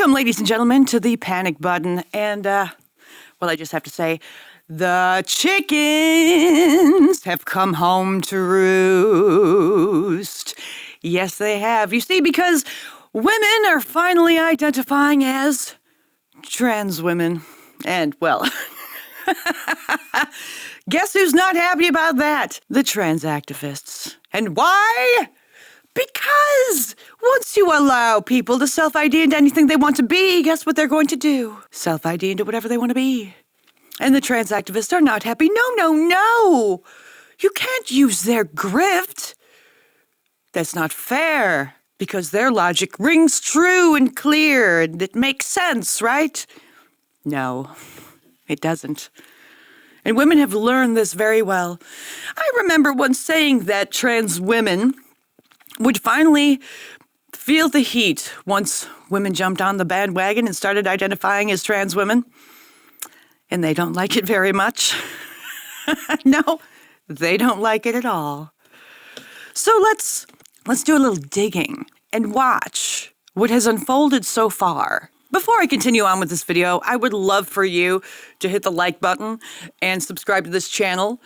Welcome, ladies and gentlemen, to the panic button. And, well, I just have to say, the chickens have come home to roost. Yes, they have. You see, because women are finally identifying as trans women. And, well, guess who's not happy about that? The trans activists. And why? Because once you allow people to self-ID into anything they want to be, guess what they're going to do? Self-ID into whatever they want to be. And the trans activists are not happy. No. You can't use their grift. That's not fair, because their logic rings true and clear, and it makes sense, right? No, it doesn't. And women have learned this very well. I remember once saying that trans women would finally feel the heat once women jumped on the bandwagon and started identifying as trans women. And they don't like it very much. No, they don't like it at all. So let's do a little digging and watch what has unfolded so far. Before I continue on with this video, I would love for you to hit the like button and subscribe to this channel.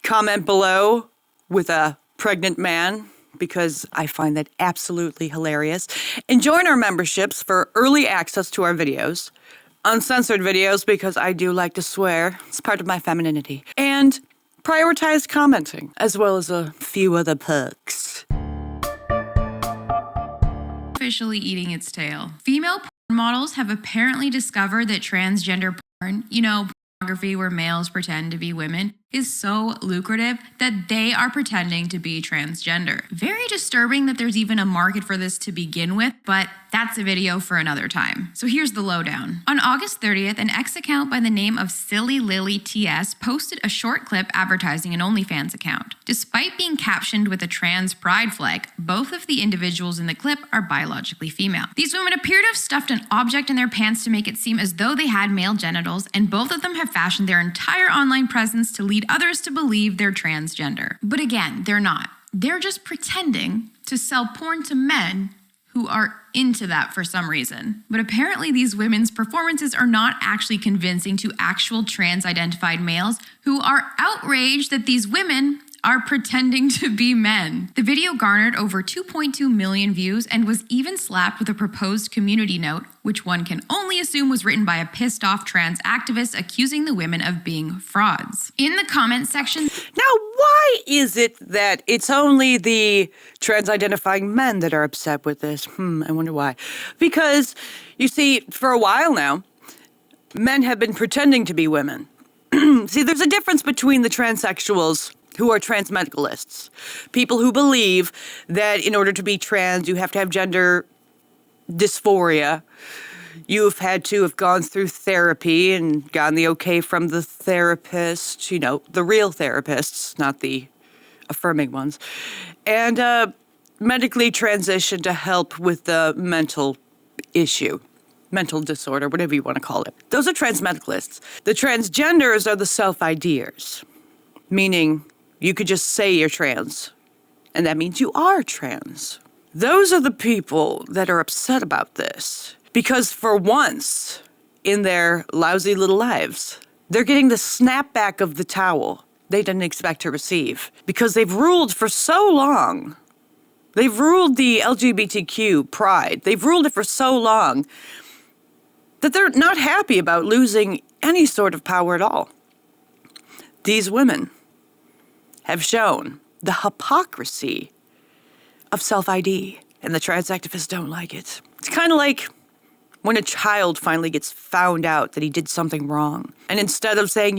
Comment below with a pregnant man, because I find that absolutely hilarious. And join our memberships for early access to our videos, uncensored videos, because I do like to swear. It's part of my femininity. And prioritized commenting, as well as a few other perks. Officially eating its tail. Female porn models have apparently discovered that transgender porn, pornography where males pretend to be women, is so lucrative that they are pretending to be transgender. Very disturbing that there's even a market for this to begin with, but that's a video for another time. So here's the lowdown. On August 30th, an X account by the name of Silly Lily TS posted a short clip advertising an OnlyFans account. Despite being captioned with a trans pride flag, both of the individuals in the clip are biologically female. These women appear to have stuffed an object in their pants to make it seem as though they had male genitals, and both of them have fashioned their entire online presence to lead others to believe they're transgender. But again, they're not. They're just pretending to sell porn to men who are into that for some reason. But apparently these women's performances are not actually convincing to actual trans-identified males who are outraged that these women are pretending to be men. The video garnered over 2.2 million views and was even slapped with a proposed community note, which one can only assume was written by a pissed-off trans activist accusing the women of being frauds. In the comments section... Now, why is it that it's only the trans-identifying men that are upset with this? I wonder why. Because, you see, for a while now, men have been pretending to be women. See, there's a difference between the transsexuals who are trans medicalists, people who believe that in order to be trans, you have to have gender dysphoria. You've had to have gone through therapy and gotten the okay from the therapist, the real therapists, not the affirming ones, and medically transitioned to help with the mental issue. Mental disorder, whatever you want to call it. Those are trans medicalists. The transgenders are the self-IDers, meaning you could just say you're trans, and that means you are trans. Those are the people that are upset about this, because for once in their lousy little lives, they're getting the snapback of the towel they didn't expect to receive, because they've ruled for so long. They've ruled the LGBTQ pride. They've ruled it for so long that they're not happy about losing any sort of power at all. These women have shown the hypocrisy of self-ID, and the trans activists don't like it. It's kind of like when a child finally gets found out that he did something wrong, and instead of saying,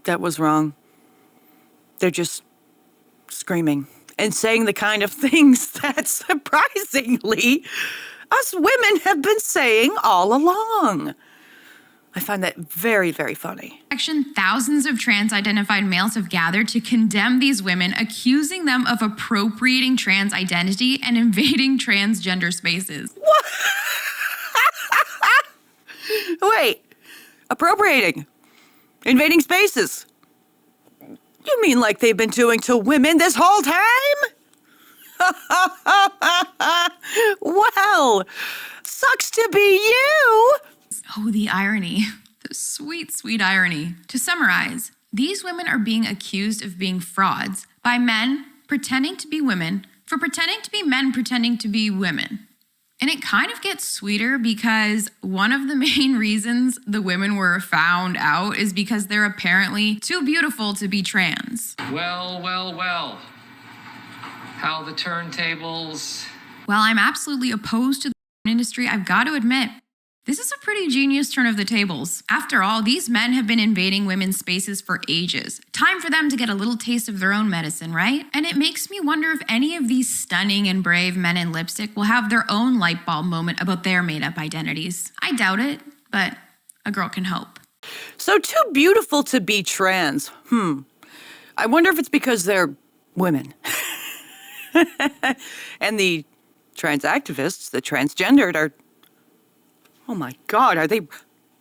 that was wrong, they're just screaming and saying the kind of things that surprisingly us women have been saying all along. I find that very, very funny. Thousands of trans-identified males have gathered to condemn these women, accusing them of appropriating trans identity and invading transgender spaces. What? Wait, appropriating? Invading spaces? You mean like they've been doing to women this whole time? Well, Sucks to be you! Oh, the irony. The sweet, sweet irony. To summarize, these women are being accused of being frauds by men pretending to be women for pretending to be men pretending to be women. And it kind of gets sweeter because one of the main reasons the women were found out is because they're apparently too beautiful to be trans. Well, well, well. How the turntables... While I'm absolutely opposed to the industry, I've got to admit, this is a pretty genius turn of the tables. After all, these men have been invading women's spaces for ages. Time for them to get a little taste of their own medicine, right? And it makes me wonder if any of these stunning and brave men in lipstick will have their own light bulb moment about their made-up identities. I doubt it, but a girl can hope. So too beautiful to be trans. I wonder if it's because they're women. And the trans activists, the transgendered, are... Oh my God, are they...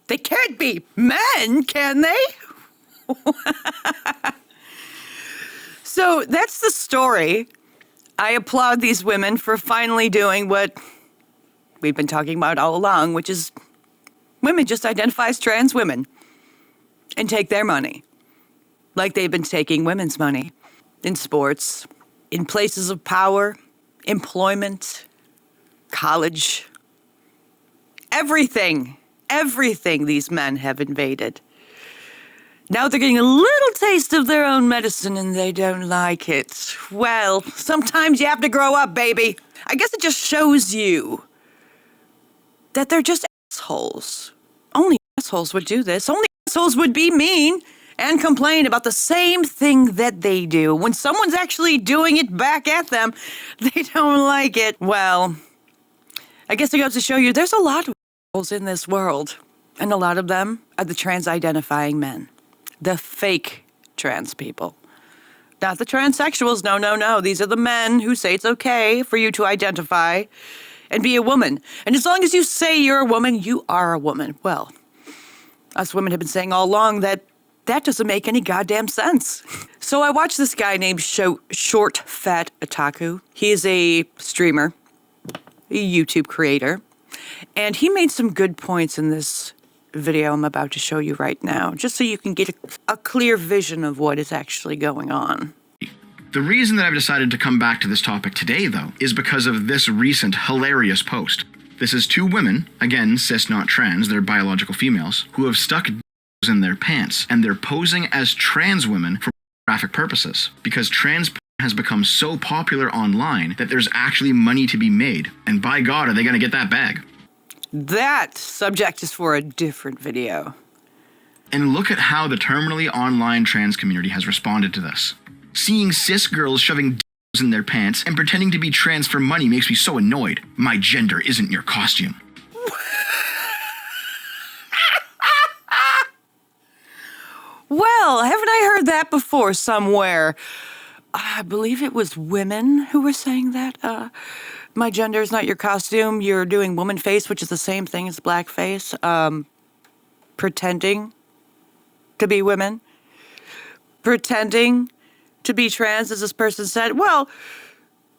They can't be men, can they? So that's the story. I applaud these women for finally doing what we've been talking about all along, which is women just identify as trans women and take their money, like they've been taking women's money in sports, in places of power, employment, college. Everything these men have invaded. Now they're getting a little taste of their own medicine and they don't like it. Well, sometimes you have to grow up, baby. I guess it just shows you that they're just assholes. Only assholes would do this. Only assholes would be mean and complain about the same thing that they do. When someone's actually doing it back at them, they don't like it. Well, I guess it goes to show you there's a lot of assholes in this world. And a lot of them are the trans-identifying men. The fake trans people. Not the transsexuals, no. These are the men who say it's okay for you to identify and be a woman. And as long as you say you're a woman, you are a woman. Well, us women have been saying all along that doesn't make any goddamn sense. So I watched this guy named Short Fat Otaku. He is a streamer, a YouTube creator, and he made some good points in this video I'm about to show you right now, just so you can get a clear vision of what is actually going on. The reason that I've decided to come back to this topic today, though, is because of this recent hilarious post. This is two women, again, cis not trans, they're biological females, who have stuck in their pants, and they're posing as trans women for graphic purposes, because trans has become so popular online that there's actually money to be made, and by God, are they gonna get that bag? That subject is for a different video. And look at how the terminally online trans community has responded to this. Seeing cis girls shoving in their pants and pretending to be trans for money makes me so annoyed. My gender isn't your costume. Well, haven't I heard that before somewhere? I believe it was women who were saying that. My gender is not your costume. You're doing woman face, which is the same thing as blackface. Pretending to be women. Pretending to be trans, as this person said. Well,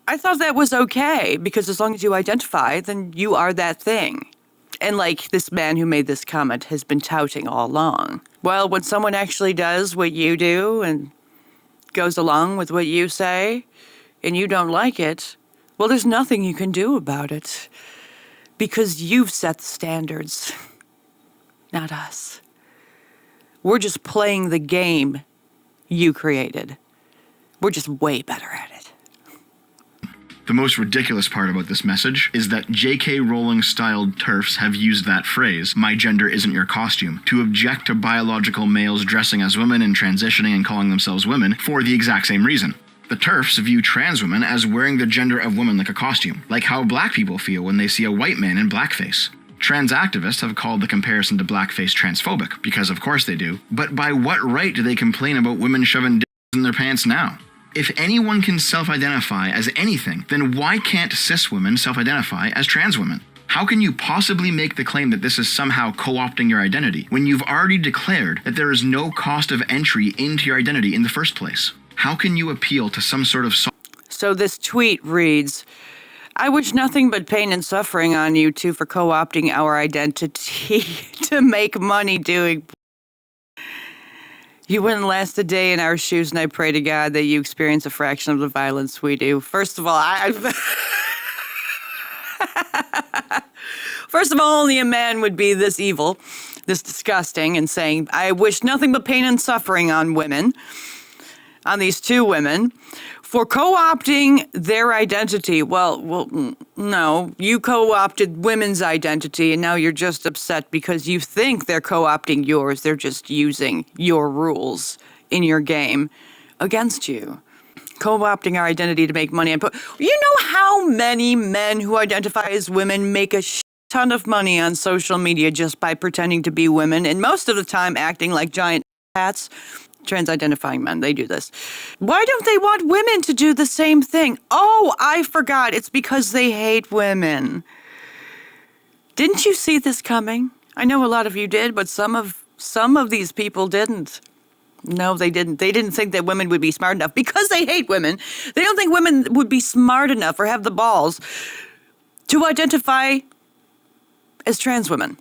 I thought that was okay, because as long as you identify, then you are that thing. And like this man who made this comment has been touting all along. Well, when someone actually does what you do and goes along with what you say, and you don't like it, well, there's nothing you can do about it. Because you've set the standards, not us. We're just playing the game you created. We're just way better at it. The most ridiculous part about this message is that J.K. Rowling-styled TERFs have used that phrase, my gender isn't your costume, to object to biological males dressing as women and transitioning and calling themselves women for the exact same reason. The TERFs view trans women as wearing the gender of women like a costume, like how black people feel when they see a white man in blackface. Trans activists have called the comparison to blackface transphobic, because of course they do, but by what right do they complain about women shoving in their pants now? If anyone can self-identify as anything, then why can't cis women self-identify as trans women? How can you possibly make the claim that this is somehow co-opting your identity when you've already declared that there is no cost of entry into your identity in the first place? How can you appeal to some sort of... So this tweet reads, I wish nothing but pain and suffering on you two for co-opting our identity to make money doing. You wouldn't last a day in our shoes, and I pray to God that you experience a fraction of the violence we do. First of all, first of all, only a man would be this evil, this disgusting, and saying, I wish nothing but pain and suffering on women, on these two women, for co-opting their identity. Well, no, you co-opted women's identity, and now you're just upset because you think they're co-opting yours. They're just using your rules in your game against you. Co-opting our identity to make money. You know how many men who identify as women make a ton of money on social media just by pretending to be women, and most of the time acting like giant hats? Trans-identifying men, they do this. Why don't they want women to do the same thing? Oh, I forgot. It's because they hate women. Didn't you see this coming? I know a lot of you did, but some of these people didn't. No, they didn't. They didn't think that women would be smart enough because they hate women. They don't think women would be smart enough or have the balls to identify as trans women.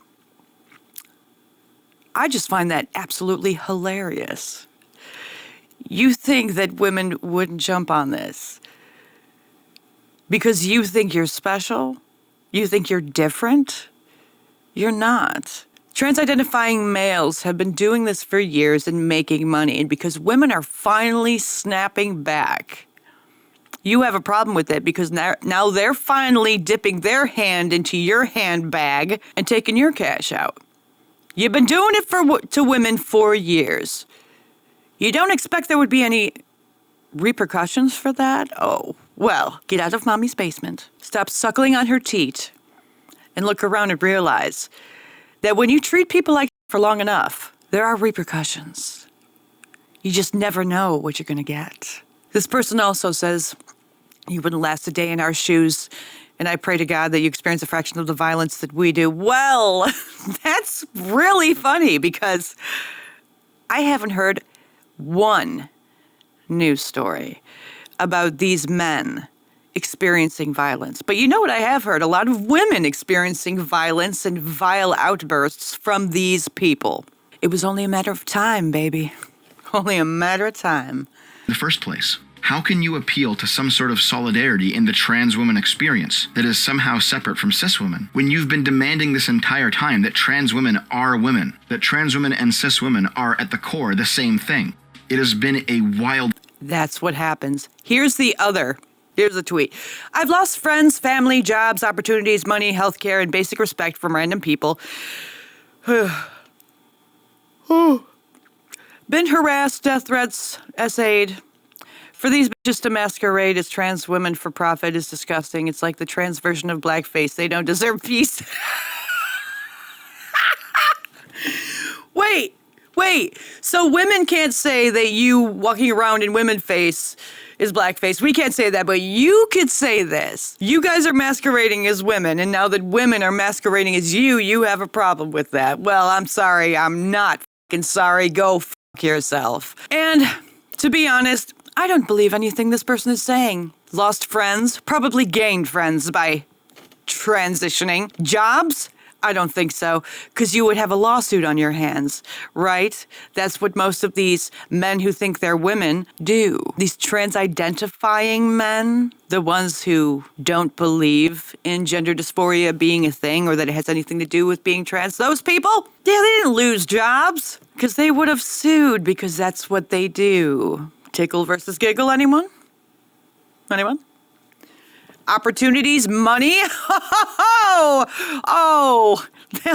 I just find that absolutely hilarious. You think that women wouldn't jump on this because you think you're special? You think you're different? You're not. Trans-identifying males have been doing this for years and making money, and because women are finally snapping back, you have a problem with it because now they're finally dipping their hand into your handbag and taking your cash out. You've been doing it to women for years. You don't expect there would be any repercussions for that? Oh, well, get out of mommy's basement. Stop suckling on her teat and look around and realize that when you treat people like for long enough, there are repercussions. You just never know what you're going to get. This person also says, you wouldn't last a day in our shoes, and I pray to God that you experience a fraction of the violence that we do. Well, that's really funny because I haven't heard one news story about these men experiencing violence. But you know what I have heard? A lot of women experiencing violence and vile outbursts from these people. It was only a matter of time, baby. Only a matter of time. In the first place, how can you appeal to some sort of solidarity in the trans woman experience that is somehow separate from cis women when you've been demanding this entire time that trans women are women, that trans women and cis women are at the core the same thing? It has been a wild... That's what happens. Here's the tweet. I've lost friends, family, jobs, opportunities, money, healthcare, and basic respect from random people. Been harassed, death threats, essayed. For these bitches to masquerade as trans women for profit is disgusting. It's like the trans version of blackface. They don't deserve peace. Wait. So women can't say that you walking around in women face is blackface. We can't say that, but you could say this. You guys are masquerading as women, and now that women are masquerading as you have a problem with that. Well, I'm sorry. I'm not fucking sorry. Go f*** yourself. And to be honest, I don't believe anything this person is saying. Lost friends, probably gained friends by transitioning. Jobs? I don't think so, because you would have a lawsuit on your hands, right? That's what most of these men who think they're women do. These trans-identifying men, the ones who don't believe in gender dysphoria being a thing or that it has anything to do with being trans, those people, yeah, they didn't lose jobs because they would have sued because that's what they do. Tickle versus giggle, anyone? Anyone? Opportunities, money? Oh,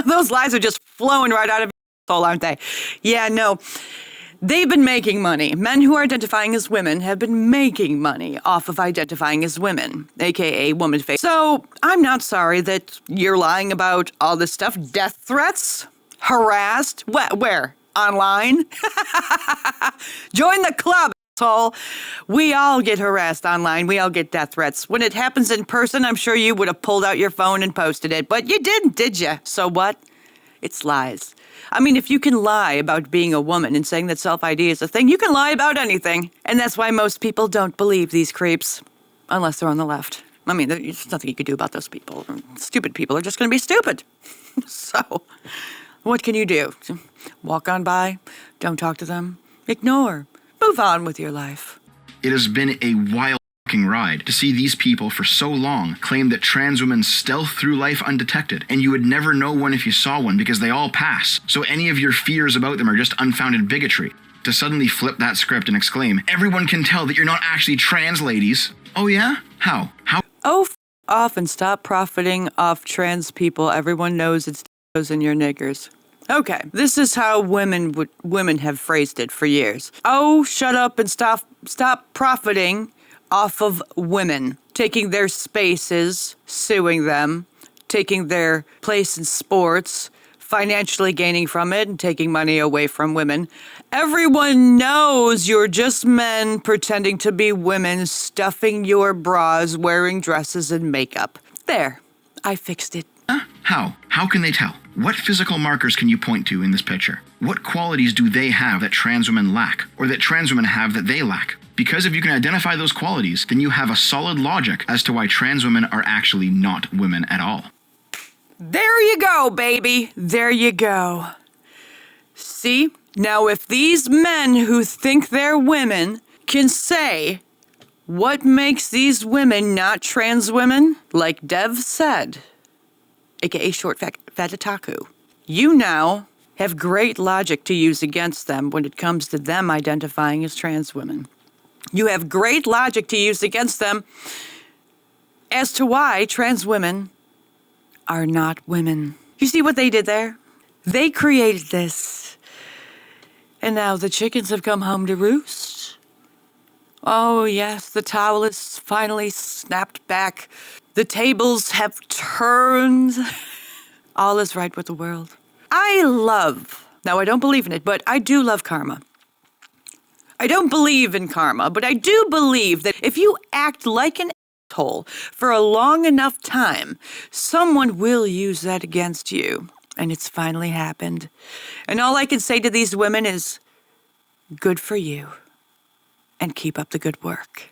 those lies are just flowing right out of your soul, aren't they? Yeah, no. They've been making money. Men who are identifying as women have been making money off of identifying as women, aka woman face. So I'm not sorry that you're lying about all this stuff. Death threats? Harassed? Where? Online? Join the club. We all get harassed online. We all get death threats. When it happens in person, I'm sure you would have pulled out your phone and posted it, but you didn't, did you? So what? It's lies. I mean, if you can lie about being a woman and saying that self-ID is a thing, you can lie about anything. And that's why most people don't believe these creeps, unless they're on the left. I mean, there's nothing you could do about those people. Stupid people are just going to be stupid. So, what can you do? Walk on by, don't talk to them, ignore, move on with your life. It has been a wild fucking ride to see these people for so long claim that trans women stealth through life undetected, and you would never know one if you saw one because they all pass. So any of your fears about them are just unfounded bigotry. To suddenly flip that script and exclaim, everyone can tell that you're not actually trans, ladies. Oh yeah? How? Oh, off and stop profiting off trans people. Everyone knows it's those and your niggers. Okay, this is how women have phrased it for years. Oh, shut up and stop profiting off of women, taking their spaces, suing them, taking their place in sports, financially gaining from it and taking money away from women. Everyone knows you're just men pretending to be women, stuffing your bras, wearing dresses and makeup. There, I fixed it. How? How can they tell? What physical markers can you point to in this picture? What qualities do they have that trans women lack, or that trans women have that they lack? Because if you can identify those qualities, then you have a solid logic as to why trans women are actually not women at all. There you go, baby. There you go. See? Now, if these men who think they're women can say what makes these women not trans women, like Dev said, aka Short Fatataku, you now have great logic to use against them when it comes to them identifying as trans women. You have great logic to use against them as to why trans women are not women. You see what they did there? They created this. And now the chickens have come home to roost. Oh yes, the towel is finally snapped back. The tables have turned. All is right with the world. I don't believe in it, but I do love karma. I don't believe in karma, but I do believe that if you act like an asshole for a long enough time, someone will use that against you. And it's finally happened. And all I can say to these women is, good for you. And keep up the good work.